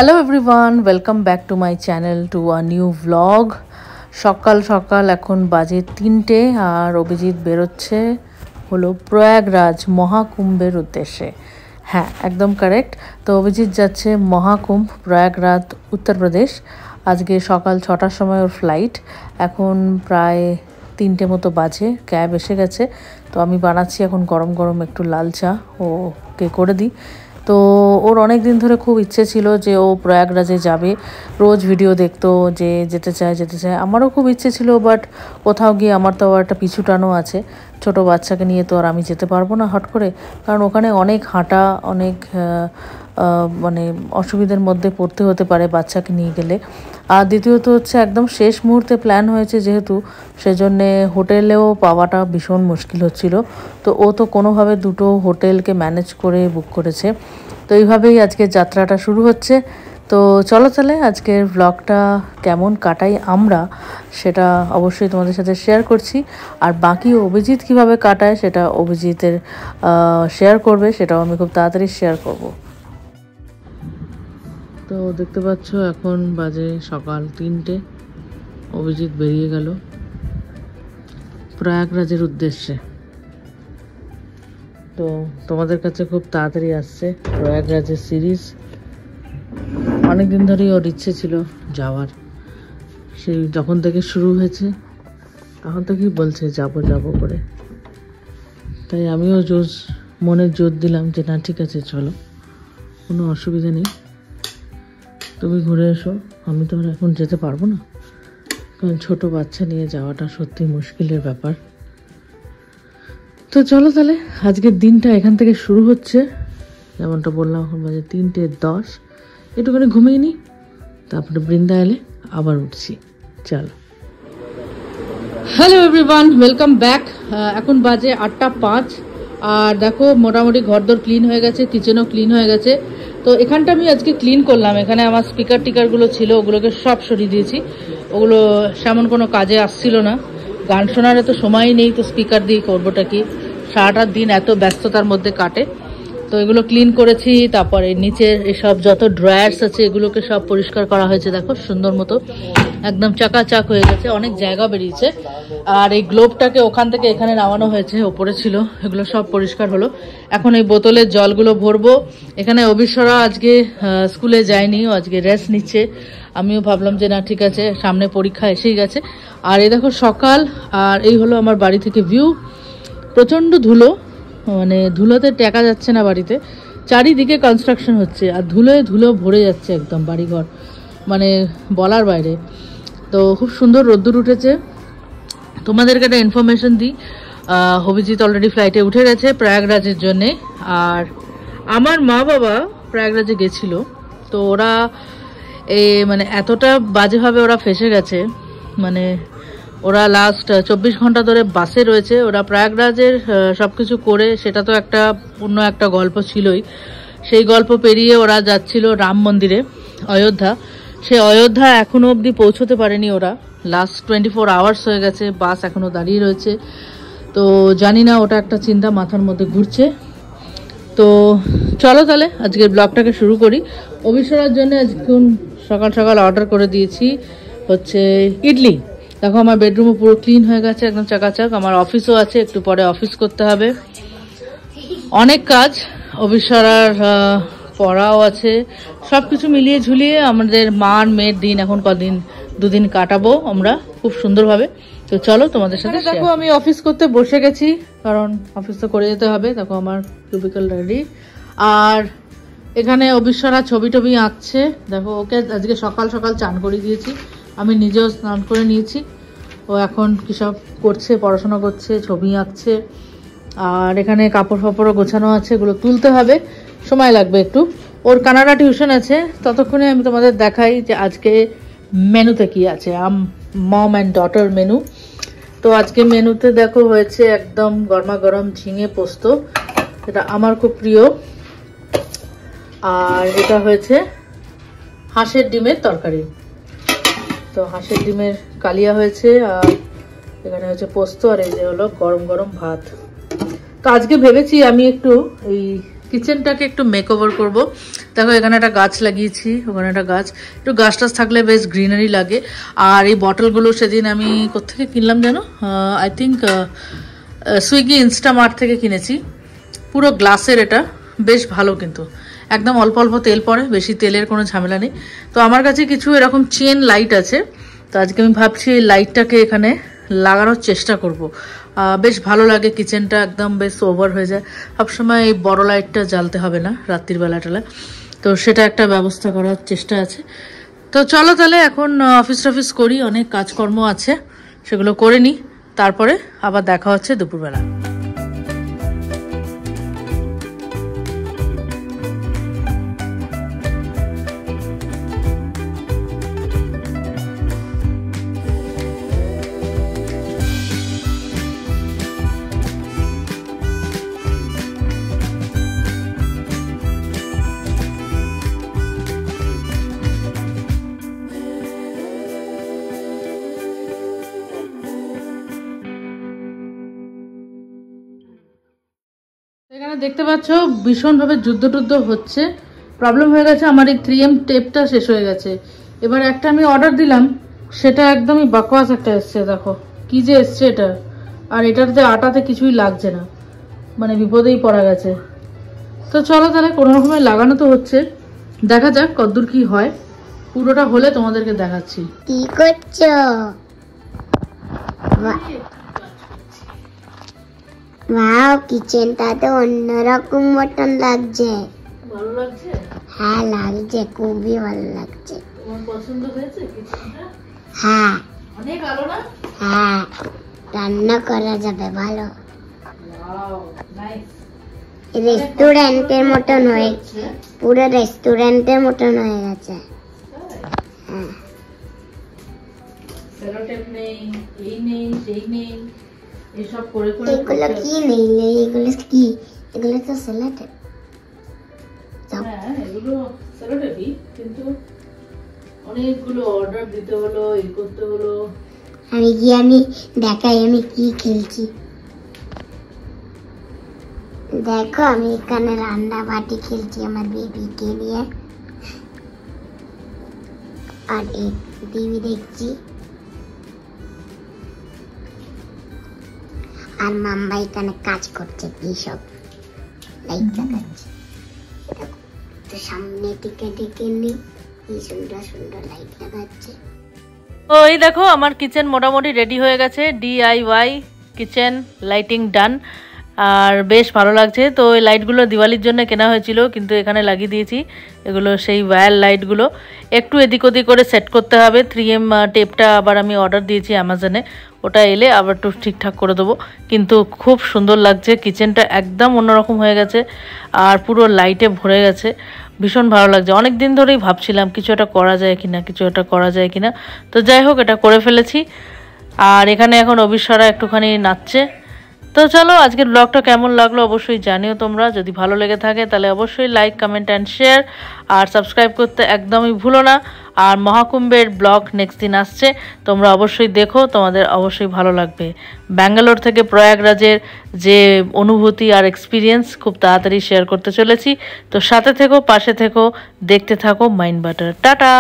Hello everyone, welcome back to my channel to a new vlog. সকাল সকাল এখন বাজে 3টে আর অভিজিৎ বেরোচ্ছে হলো প্রয়াগরাজ মহাকুম্ভের উদ্দেশ্যে। হ্যাঁ, একদম কারেক্ট। তো অভিজিৎ যাচ্ছে মহাকুম্ভ, প্রয়াগরাজ, উত্তরপ্রদেশ। আজকে সকাল 6টার সময় ওর ফ্লাইট। এখন প্রায় 3টে মতো বাজে, ক্যাব এসে গেছে। তো আমি বানাচ্ছি এখন গরম গরম একটু লাল চা, ওকে করে দিই। তো ওর অনেক দিন ধরে খুব ইচ্ছে ছিল যে ও প্রয়াগরাজে যাবে, রোজ ভিডিও দেখতো যে যেতে চায়। আমারও খুব ইচ্ছে ছিল, বাট কোথাও গিয়ে আমার তো একটা পিছু টানও আছে। ছোট বাচ্চাকে নিয়ে তো আর আমি যেতে পারবো না হট করে, কারণ ওখানে অনেক হাঁটা, অনেক মানে অসুবিধার মধ্যে পড়তে হতে পারে বাচ্চাকে নিয়ে গেলে। আর দ্বিতীয়ত হচ্ছে একদম শেষ মুহূর্তে প্ল্যান হয়েছে যেহেতু, সেজন্যে হোটেলেও পাওয়াটা ভীষণ মুশকিল হচ্ছিল। তো ও তো কোনোভাবে দুটো হোটেলকে ম্যানেজ করে বুক করেছে। তো এইভাবেই আজকের যাত্রাটা শুরু হচ্ছে। তো চলো তাহলে আজকের ব্লগটা কেমন কাটাই আমরা, সেটা অবশ্যই তোমাদের সাথে শেয়ার করছি। আর বাকি অভিজিৎ কীভাবে কাটায় সেটা অভিজিতের শেয়ার করবে, সেটাও আমি খুব তাড়াতাড়ি শেয়ার করব। তো দেখতে পাচ্ছ এখন বাজে সকাল 3টে, অভিজিৎ বেরিয়ে গেল প্রয়াগরাজের উদ্দেশ্যে। তো তোমাদের কাছে খুব তাড়াতাড়ি আসছে প্রয়াগরাজের সিরিজ। অনেকদিন ধরেই ওর ইচ্ছে ছিল যাওয়ার, সেই যখন থেকে শুরু হয়েছে তখন থেকেই বলছে যাব করে। তাই আমিও মনে জোর দিলাম যে না, ঠিক আছে চলো, কোনো অসুবিধা নেই, তুমি ঘুরে এসো। আমি তো আর এখন যেতে পারবো না, কারণ ছোট বাচ্চা নিয়ে যাওয়াটা সত্যি মুশকিলের ব্যাপার। তো চলো তাহলে আজকের দিনটা এখান থেকে শুরু হচ্ছে। যেমনটা বললাম, এখন বাজে 3:10, একটুখানি ঘুমিয়ে নিই, তারপরে বৃন্দা এলে আবার উঠছি। চলো। Hello everyone, welcome back. এখন বাজে 8:05 আর দেখো মোটামুটি ঘরদোর ক্লিন হয়ে গেছে, কিচেনও ক্লিন হয়ে গেছে। তো এখানটা আমি আজকে ক্লিন করলাম। এখানে আমার স্পিকারগুলো ছিল, ওগুলোকে সব সরিয়ে দিয়েছি। ওগুলো সেমন কোনো কাজে আসছিল না, গান শোনার তো সময়ই নেই, তো স্পিকার দিয়ে করবোটা কি, সারাটা দিন এত ব্যস্ততার মধ্যে কাটে। তো এগুলো ক্লিন করেছি। তারপরে নিচের এসব যত ড্রয়ার্স আছে এগুলোকে সব পরিষ্কার করা হয়েছে। দেখো সুন্দর মতো একদম চাকাচাক হয়ে গেছে, অনেক জায়গা বেরিয়েছে। আর এই গ্লোবটাকে ওখান থেকে এখানে নামানো হয়েছে, ওপরে ছিল, এগুলো সব পরিষ্কার হলো। এখন এই বোতলের জলগুলো ভরবো। এখানে অবিশ্বরা আজকে স্কুলে যায়নি, ও আজকে রেস্ট নিচ্ছে। আমিও ভাবলাম যে না ঠিক আছে, সামনে পরীক্ষা এসেই গেছে। আর এই দেখো সকাল, আর এই হলো আমার বাড়ি থেকে ভিউ। প্রচণ্ড ধুলো, মানে ধুলোতে টেকা যাচ্ছে না বাড়িতে, চারিদিকে কনস্ট্রাকশন হচ্ছে আর ধুলোয় ধুলো ভরে যাচ্ছে একদম বাড়িঘর, মানে বলার বাইরে। তো খুব সুন্দর রোদ্দুর উঠেছে। তোমাদেরকে একটা ইনফরমেশন দিই, অভিজিৎ অলরেডি ফ্লাইটে উঠে গেছে প্রয়াগরাজের জন্যে। আর আমার মা বাবা প্রয়াগরাজে গেছিলো। তো ওরা মানে এতটা বাজেভাবে ওরা ফেসে গেছে, মানে ওরা লাস্ট 24 ঘন্টা ধরে বাসে রয়েছে। ওরা প্রয়াগরাজের সব কিছু করে, সেটা তো একটা অন্য একটা গল্প ছিলই। সেই গল্প পেরিয়ে ওরা যাচ্ছিল রাম মন্দিরে, অযোধ্যা। সে অযোধ্যা এখনো অবধি পৌঁছতে পারেনি ওরা। লাস্ট 24 আওয়ার্স হয়ে গেছে, বাস এখনো দাঁড়িয়ে রয়েছে। তো জানি না, ওটা একটা চিন্তা মাথার মধ্যে ঘুরছে। তো চলো তাহলে আজকের ব্লগটাকে শুরু করি। অবিশ্বরার জন্য আজকে সকাল সকাল অর্ডার করে দিয়েছি হচ্ছে ইডলি। দেখো আমার বেডরুমও পুরো ক্লিন হয়ে গেছে, একদম চাকাচাক। আমার অফিসও আছে, একটু পরে অফিস করতে হবে, অনেক কাজ। অবিশ্বরার পড়াও আছে, সব কিছু মিলিয়ে ঝুলিয়ে আমাদের মার মেয়ের দিন এখন দুদিন কাটাবো আমরা খুব সুন্দরভাবে। তো চলো তোমাদের সাথে। দেখো আমি অফিস করতে বসে গেছি, কারণ অফিস তো করে যেতে হবে। দেখো আমার কিউবিকল রেডি। আর এখানে অবিশ্বরা ছবি টবি আঁকছে। দেখো ওকে আজকে সকাল সকাল চান করে দিয়েছি, আমি নিজেও স্নান করে নিয়েছি। ও এখন কী সব করছে, পড়াশোনা করছে, ছবি আঁকছে। আর এখানে কাপড় ফাপড়ও গোছানো আছে, এগুলো তুলতে হবে, সময় লাগবে একটু। ওর কানাডা টিউশন আছে, ততক্ষণে আমি তোমাদের দেখাই যে আজকে মেনুতে কি আছে। Mom and daughter menu. তো আজকে মেনুতে দেখো হয়েছে একদম গরমা গরম ঝিঙে পোস্ত, এটা আমার খুব প্রিয়। আর এটা হয়েছে হাঁসের ডিমের তরকারি। তো হাঁসের ডিমের কালিয়া হয়েছে, আর এখানে হচ্ছে পোস্ত, আর এই যে হলো গরম গরম ভাত। তো আজকে ভেবেছি আমি একটু এই কিচেনটাকে একটু মেকওভার করব। দেখো এখানে একটা গাছ লাগিয়েছি, ওখানে একটা গাছ, একটু গাছ টাছ থাকলে বেশ গ্রিনারি লাগে। আর এই বটলগুলো সেদিন আমি কোত্থেকে কিনলাম জানো, আই থিঙ্ক সুইগি ইনস্টামার্ট থেকে কিনেছি। পুরো গ্লাসের, এটা বেশ ভালো, কিন্তু একদম অল্প অল্প তেল পড়ে, বেশি তেলের কোনো ঝামেলা নেই। তো আমার কাছে কিছু এরকম চেন লাইট আছে, তো আজকে আমি ভাবছি এই লাইটটাকে এখানে লাগানোর চেষ্টা করব। বেশ ভালো লাগে, কিচেনটা একদম বেশ ওভার হয়ে যায়। সবসময় এই বড় লাইটটা জ্বালতে হবে না রাত্রির বেলাটালে, তো সেটা একটা ব্যবস্থা করার চেষ্টা আছে। তো চলো তাহলে এখন অফিস টফিস করি, অনেক কাজকর্ম আছে, সেগুলো করে নিই, তারপরে আবার দেখা হচ্ছে দুপুরবেলা। এখানে দেখতে পাচ্ছ ভীষণভাবে যুদ্ধ হচ্ছে। প্রবলেম হয়ে গেছে, আমার এই 3M টেপটা শেষ হয়ে গেছে। এবার একটা আমি অর্ডার দিলাম, সেটা একদমই বাকওয়াস একটা এসছে, দেখো কি যে এসছে এটা। আর এটাতে আটাতে কিছুই লাগছে না, মানে বিপদেই পড়া গেছে। তো চলো তাহলে কোনো রকমে লাগানো তো হচ্ছে, দেখা যাক কতদূর কি হয়। পুরোটা হলে তোমাদেরকে দেখাচ্ছি। কি করছো? ওয়াও, কিচেনটা তো অন্যরকম মতন লাগছে। ভালো লাগছে? হ্যাঁ লাগছে, খুবই ভালো লাগছে। তোমার পছন্দ হয়েছে কিচেনটা? হ্যাঁ অনেক ভালো না? হ্যাঁ, রান্না করা যাবে ভালো। Wow, nice. রেস্টুরেন্টের মতন হয়েছে, পুরো রেস্টুরেন্টের মতন হয়ে গেছে। হ্যাঁ, সেলোটেপ নেই, এই নেই, সেই নেই, এসব করে করে। এগুলো কি নেই? এগুলো কি? এগুলো তো সেলোটেপ। হ্যাঁ এগুলো সেলোটেপই, কিন্তু অনেকগুলো অর্ডার দিতে হলো, এই করতে হলো। আমি দেখাই আমি কি খেলছি। দেখো আমি এখানে রান্না বাটি খেলছি আমার বেবিকে নিয়ে, আর এই টিভি দেখছি, আর মাম্মা এখানে কাজ করছে, কি সব লাইট লাগাচ্ছে। তো সামনে দিকে ডেকে নি, কি সুন্দর সুন্দর লাইট লাগাচ্ছে। তো এই দেখো আমার কিচেন মোটামুটি রেডি হয়ে গেছে, DIY কিচেন লাইটিং ডান। আর বেশ ভালো লাগছে। তো এই লাইটগুলো দিওয়ালির জন্য কেনা হয়েছিল, কিন্তু এখানে লাগিয়ে দিয়েছি। এগুলো সেই ওয়্যার লাইটগুলো, একটু এদিক ওদিক করে সেট করতে হবে। 3M টেপটা আবার আমি অর্ডার দিয়েছি অ্যামাজনে, ওটা এলে আবার একটু ঠিকঠাক করে দেবো। কিন্তু খুব সুন্দর লাগছে, কিচেনটা একদম অন্যরকম হয়ে গেছে, আর পুরো লাইটে ভরে গেছে, ভীষণ ভালো লাগছে। অনেক দিন ধরেই ভাবছিলাম কিছু একটা করা যায় কিনা, তো যাই হোক এটা করে ফেলেছি। আর এখানে এখন অবিশ্বরা একটুখানি নাচছে। তো চলো আজকের ব্লগটা কেমন লাগলো অবশ্যই জানিও তোমরা। যদি ভালো লেগে থাকে তাহলে অবশ্যই লাইক, কমেন্ট অ্যান্ড শেয়ার, আর সাবস্ক্রাইব করতে একদমই ভুলো না। আর মহাকুম্ভের ব্লগ নেক্সট দিন আসছে, তোমরা অবশ্যই দেখো, তোমাদের অবশ্যই ভালো লাগবে। ব্যাঙ্গালোর থেকে প্রয়াগরাজের যে অনুভূতি আর এক্সপিরিয়েন্স খুব তাড়াতাড়ি শেয়ার করতে চলেছি। তো সাথে থেকো, পাশে থেকো, দেখতে থাকো মাইন্ড বাটার। টাটা।